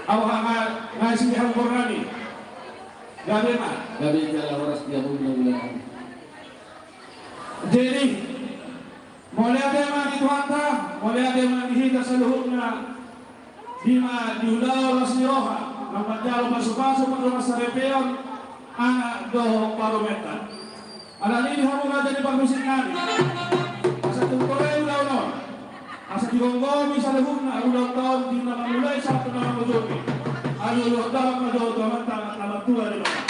awak ngasih yang Qurani gabe mah gabe jala waras dia bulan. Jadi mulai ada mah di Tuanta mulai ada mah di hita seluruhnya bima diulau rasmiroha nampak jalo masuk-masuk pada masa repeon anak doh parometer ada ini hamu jadi permusin kami asa tungkore ulau asa digonggomi salehuna ulang tahun di nama mulai satu nama mujoki ayo lo dalam majo teman-teman nama tua di mana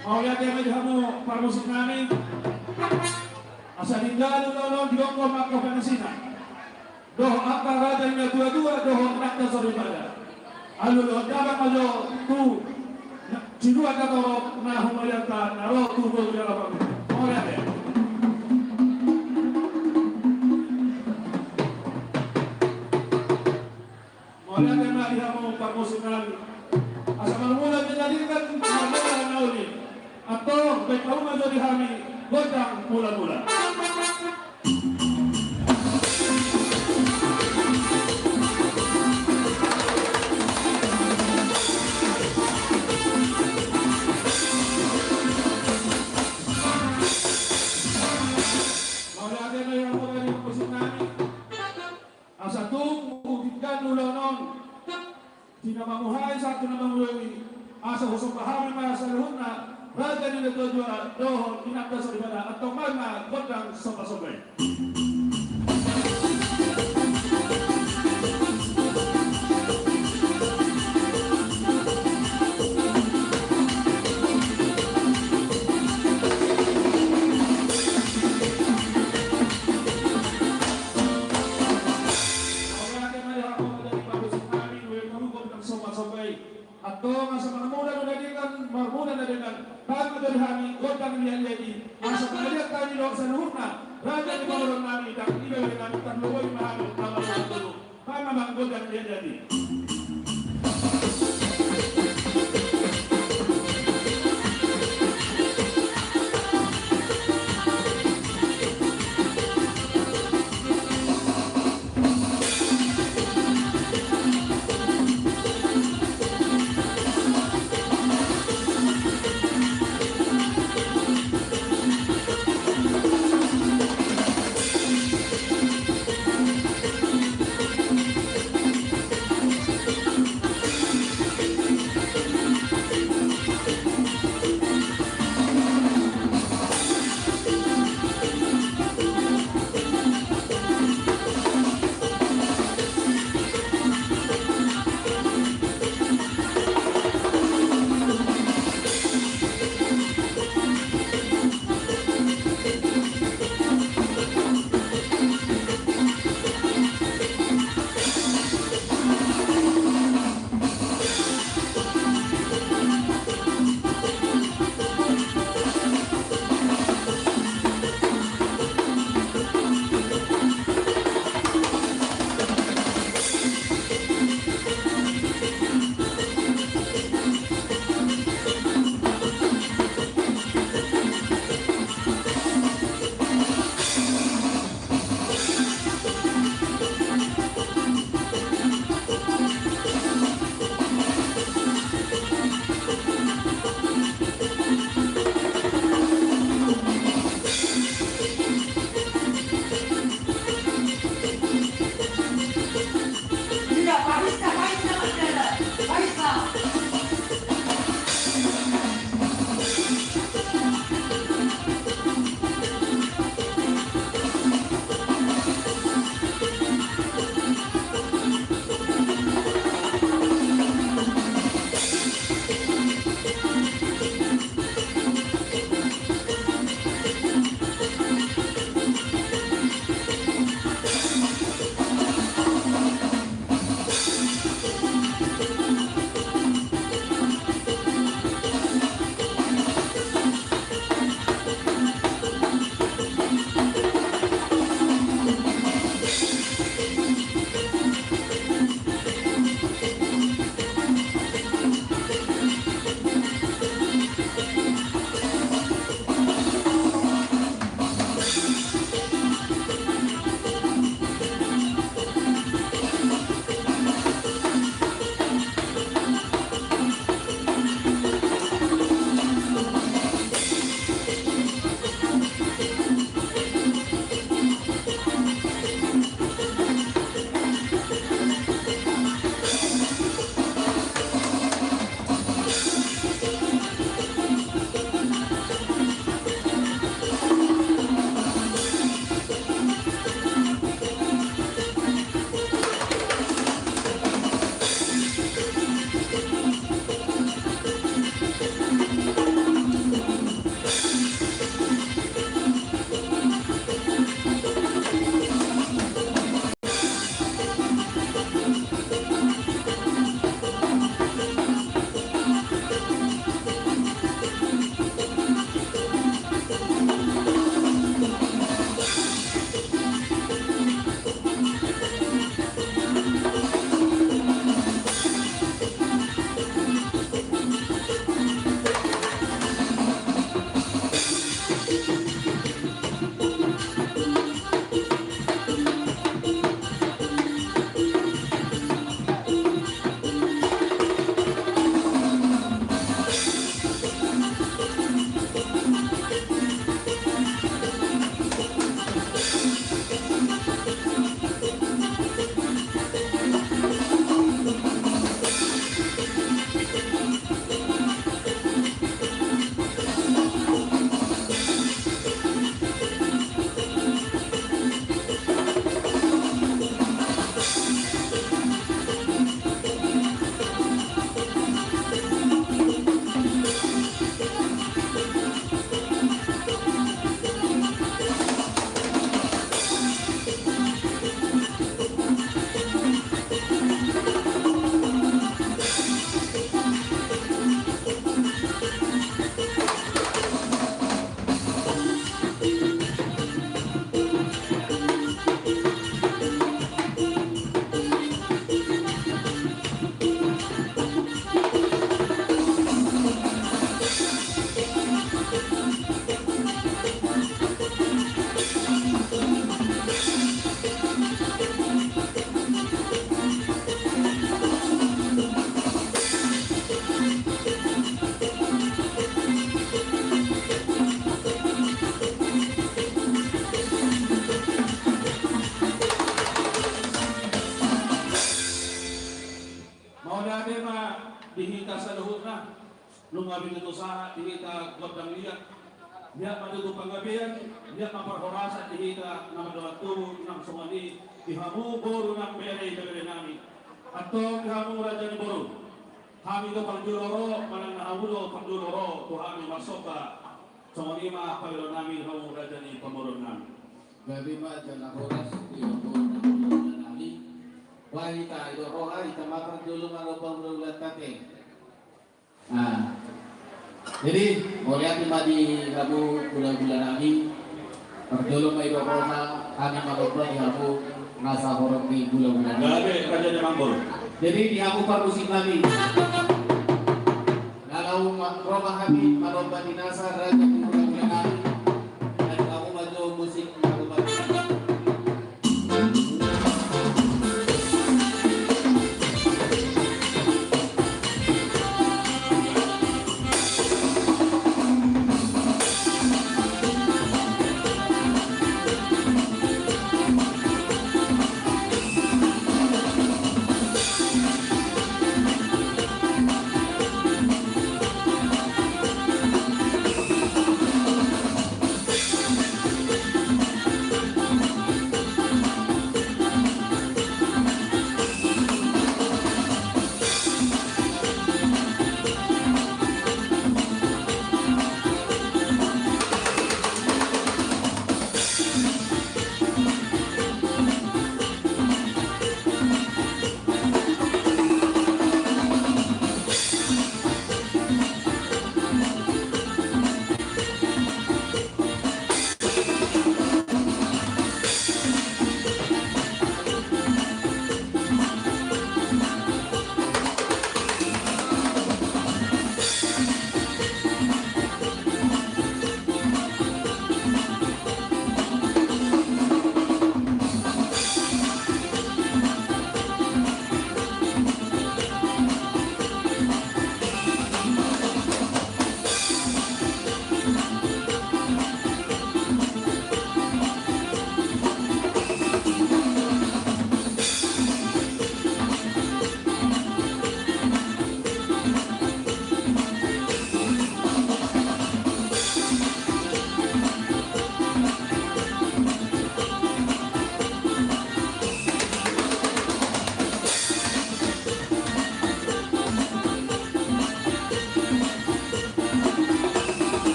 mau lihat yang kamu permusin kami asa tinggal ulau digonggo maka penasina doh apa rajanya dua-dua doh nakta soribada alu lo dapat majo tu Cidua kata orang nah humayanta naro tu boleh apa mau lihat ya mau lihat yang lagi kamu permusikan asal mula menjadikan mula nauli atau baik kamu majo dihami godang mula-mula mamuhay satu nama mulai asa husung pahami masa luhuna raja ni dua dohon inakda saribada atau mana godang sopa-sopai atau masa marmuda dengan kami berhami godang lihat jadi masa melihat kami doa seluruhnya raja di bawah kami dan ibu dengan tan luwai mahal nama dulu kami bang godang lihat jadi Lungabi itu saha dihita godang liat. Dia madu panggabian, dia memperhorasa dihita nama doa tubuh nang sumani dihamu boru nang bere bere nami. Atau dihamu raja ni boru. Kami itu panjuloro, manang nahamudo panjuloro Tuhan masoka. Sumani mah pagilo nami hamu raja ni pamurun nami. Gabi ma jala horas diapun nami. Wanita itu roha ita makan dulu malu pemberulan tate. Nah, jadi melihat di kamu bulan-bulan nami. Dulu mai roha kami malukan di kamu nasa horor di bulan-bulan nami. Gabi raja ni mambur. Jadi di kamu permusik kami. Kalau roha kami malukan di nasa raja di bulan-bulan nami. Dan kamu maju musik malukan.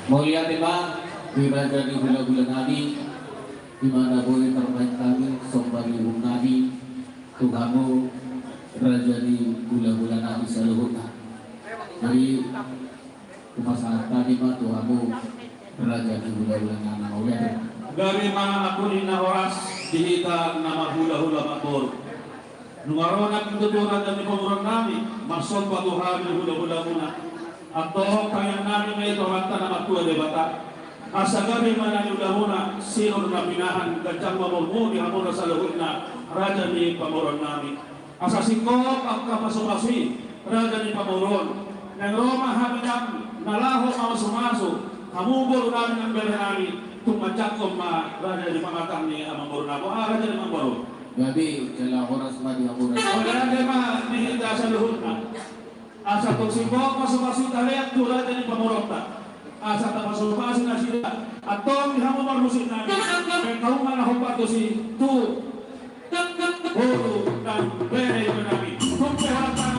Mulia tema di Raja di bulan Nabi, di mana boleh terbaik kami sombari Nabi, Tuhanmu Raja di bulan Nabi seluruhnya. Jadi kumasahan tadi mah Tuhanmu Raja di bulan Nabi Mulia. Dari mana aku ina oras dihita nama hula-hula makmur. Nungarona pintuturan dan pemurang nami masuk batu hari hula-hula muna. Atau kaya nami may ito hanta na matua de bata. Asa gabi mana ni hula-hula sino na pinahan kadyang mamurmo ni hamura sa luhod na raja ni pamurang nami. Asa singkop ang kapasumasi raja ni pamuron. Nang Roma hamidang nalaho mamasumaso hamubol namin ang bela nami. Tumajak ko ma raja di pangatang ni Amang Bornabo, raja di Amang Bornabo. Gabi kala oras ma di oras. Wala na ma nihinda sa luhod na. Asa tong simbok masupasi talet tu raja di Pamorota. Asa ta masupasi na sila. Atong hamo marmusin na. Kay kauman na hupato si tu. Hulu dan bere yung namin. Kung pehatan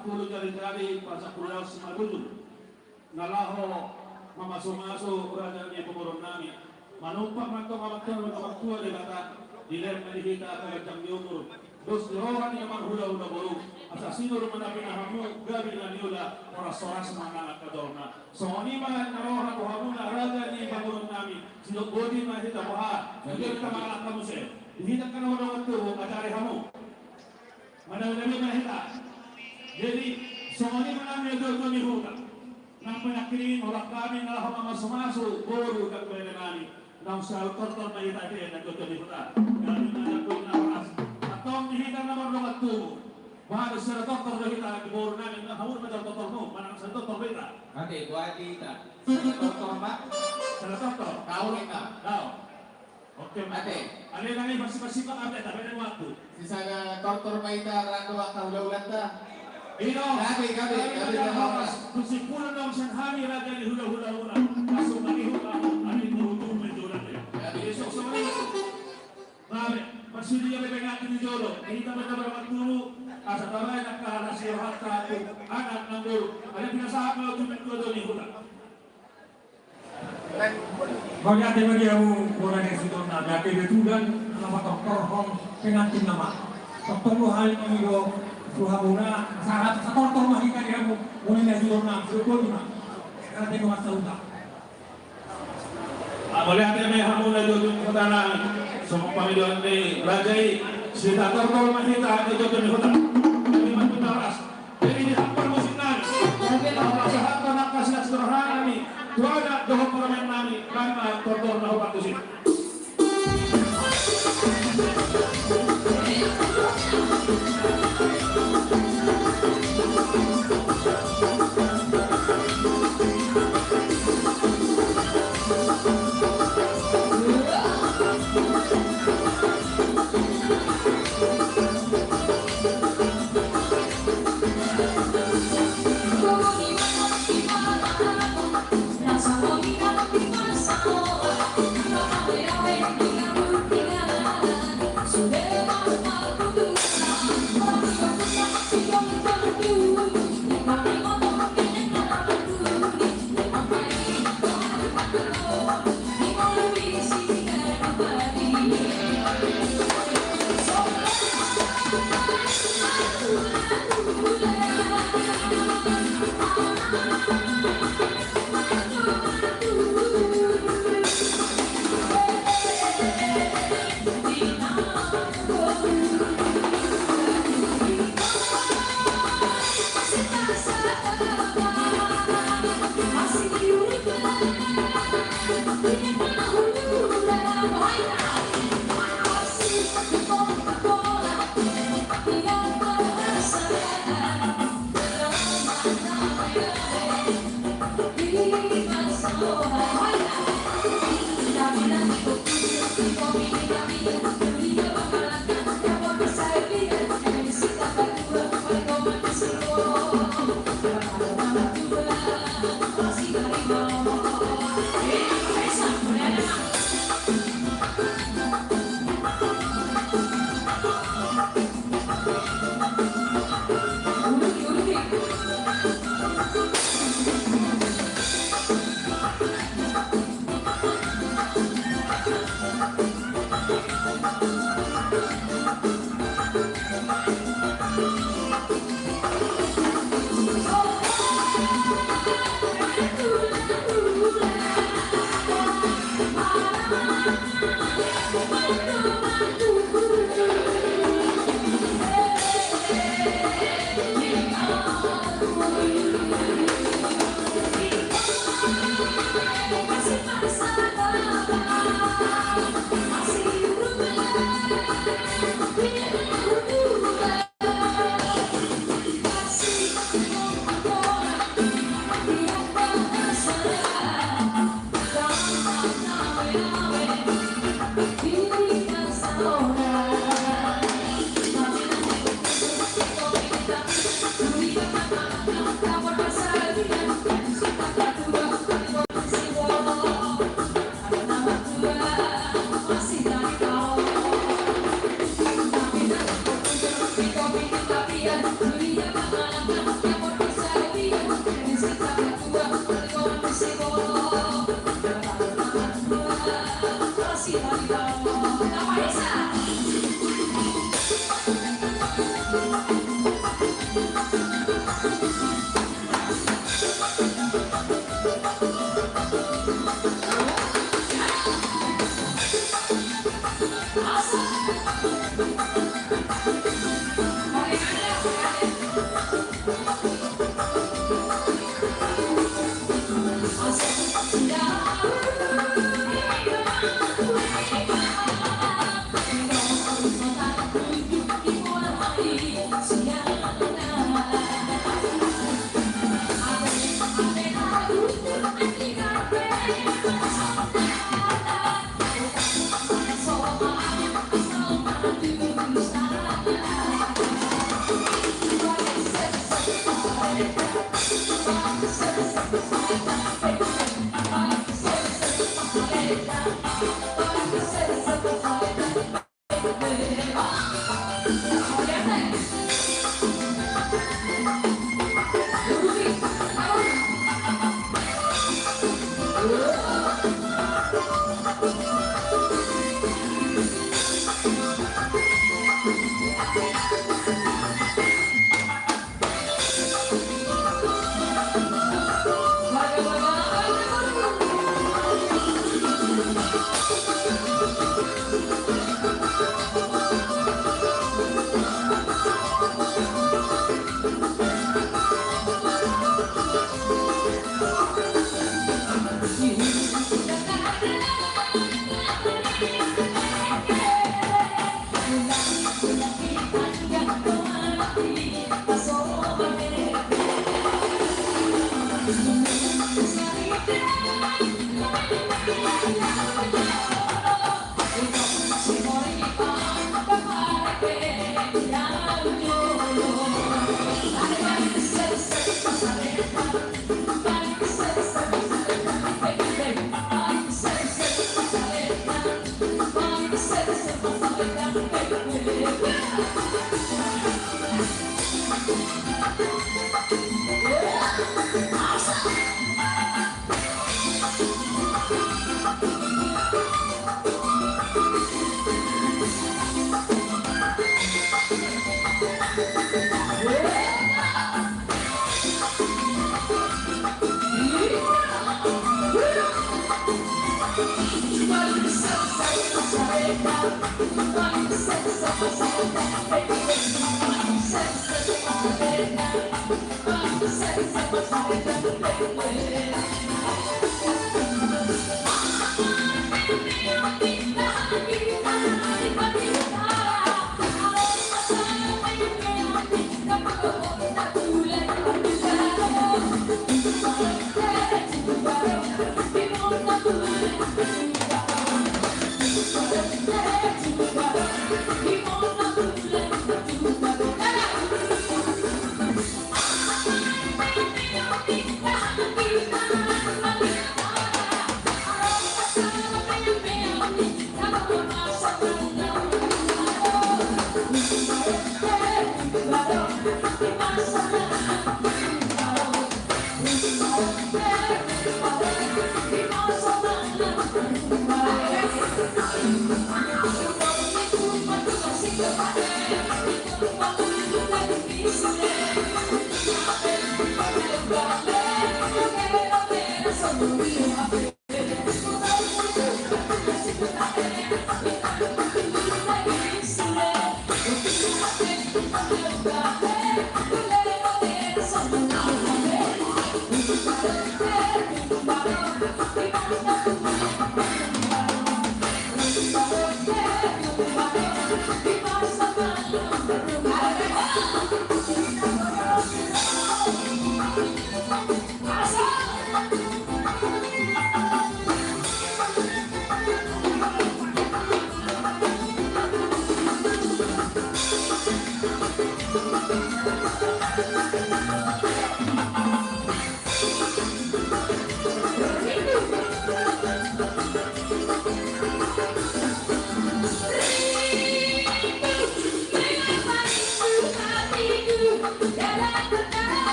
10 jari-jari pasang pulau Simalulu nalaho mamasuk-masuk raja ni pemurun nami manumpak mantok tua dia kata dilem dihita kaya jam diukur terus dirohan yang marhula-hula baru asasinur menapina hamu gabi na niula oras-oras manganak kadorna sooni man narohan buhamuna raja ni pemurun nami sinok bodi mahita buha jadi kita manganak kamu se dihita ka na waktu acari hamu madami mahita jadi sooni manami dodo ni huta nang penyakit orang kami ngalah masuk-masuk baru kat pwede nami nang sal tortor mahita dia na dodo ni huta kami na oras atong dihita na marlongat tumo bahagia sa doktor na kita giboro namin na hamur na daw doktor mo manang sa doktor kita Ate, buat kita. Doktor Mak, sa doktor kau kita. daw okay Ate, alin na ni masih update tapi na waktu sisa doktor Maita rando akal daulat ta. ino Gabi kusipulan daw sa hari raja ni hula-hula kaso manihot ako alin mo hutum may dulat so Mare, masih dia natin ni Jolo. Kita benar-benar dulu. Asa taray nagkahalasiyahat ka ako. Anak ng duro. Alam pinasahan mo ito ng dodo ni Hula. Kau lihat dia bagi aku orang yang sudah nak jadi betulan nama doktor hong pengantin nama doktor lu hal ini yo suhamuna saat doktor mah ikan dia mu boleh lagi orang sudah nak kerana tengok masa udah. Boleh hati may hamon na dodo ni Hula na semua pamiluan ni Rajai. Si Tatar Tol Mahita ni dodo ni Hula. Ini matut oras. Jadi dihapon mo sinan. Sa hato na kasinastrahan ni Tuada doho paramen nami karena tortor na upat usin.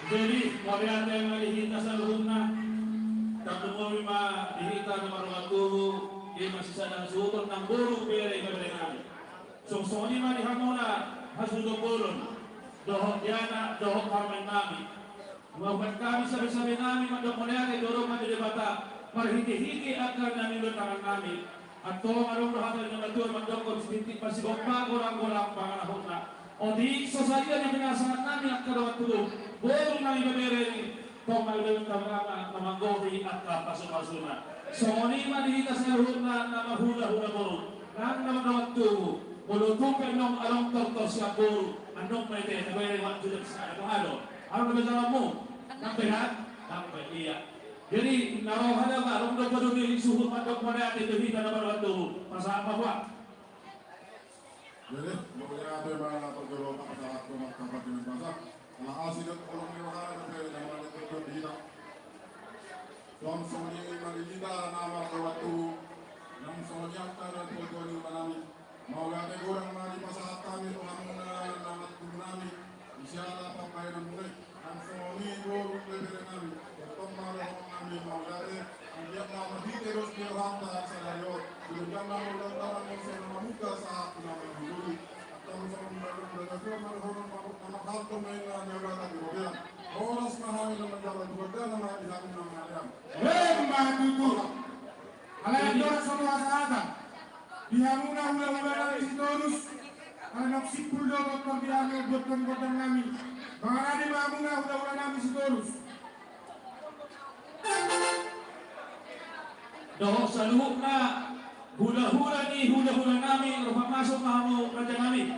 Jadi, wariate yang dihita sa luhod na tatungol ma dihita na marumatuho di masisa ng suton ng burong pere ibabalingan. So ni ma dihamona hasudong bulon dohok yana dohok harman nami. Maupad kami sabi-sabi namin mandok maliate dorong mandidebata parhiti-hiti akar namin lutangan namin at tolong arong rahatan ng natur mandok konstitik pasibok pagurang-gurang panganahon na. O di sosaya yang binasangat namin at karawat tulong bolong na ibabere kung maglalong kamama na manggohi at kapasuma-suma. So ni manihita sa luhod na mahula-hula bolong nang naman tubo mulutukan ng along tortos siya bolong anong may te nabere wak tulad sa ano ano na bersama mo nampehan iya. Jadi narohan na ba along daw pa doon yung suhut mandok mo na atin dahita na marawat tubo pasama wak. Jadi, kemudian ada yang terjolong saat rumah tempat di masa, kalau asing dan kolong lewat ada yang mana terjolong di dalam. Langsung di Malaysia nama waktu, langsung yang ada terjolong di mana. Mau ada orang mana di pasar kami, orang mana nama kami, insyaallah pakai nama mulai. Langsung ini guru lebih kami, kemarin kami mau ada dia nama di terus di rantai selalu. Jangan orang-orang yang membuka saat nama dulu. Atau misalnya orang hal pemainnya yang ada di mobil. Orang sekarang yang menjalan juga nama di dalam nama. Mbak Tutu, kalau orang semua sahabat, dia mula-mula dari Sitorus, anak sipul dokter dia ngebutkan kami. Bagaimana dia mula-mula dari Sitorus? Dohok sa luhod na hula-hula ni hula-hula namin masuk mahamo raja namin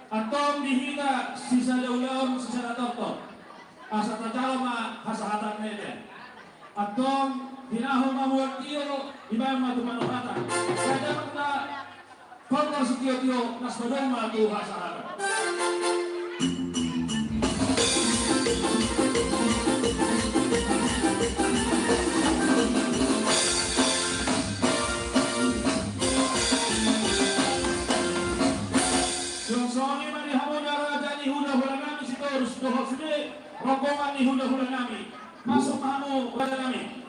atong dihita sisa daulaon sisa natorto asa tatalo ma hasahatan nete atong hinahon mamuat iyo iba matumanuhatan kada magna kontra si tiyo nas madong matu hasahatan. Rombongan ni hula-hula namin masuk mahamo raja namin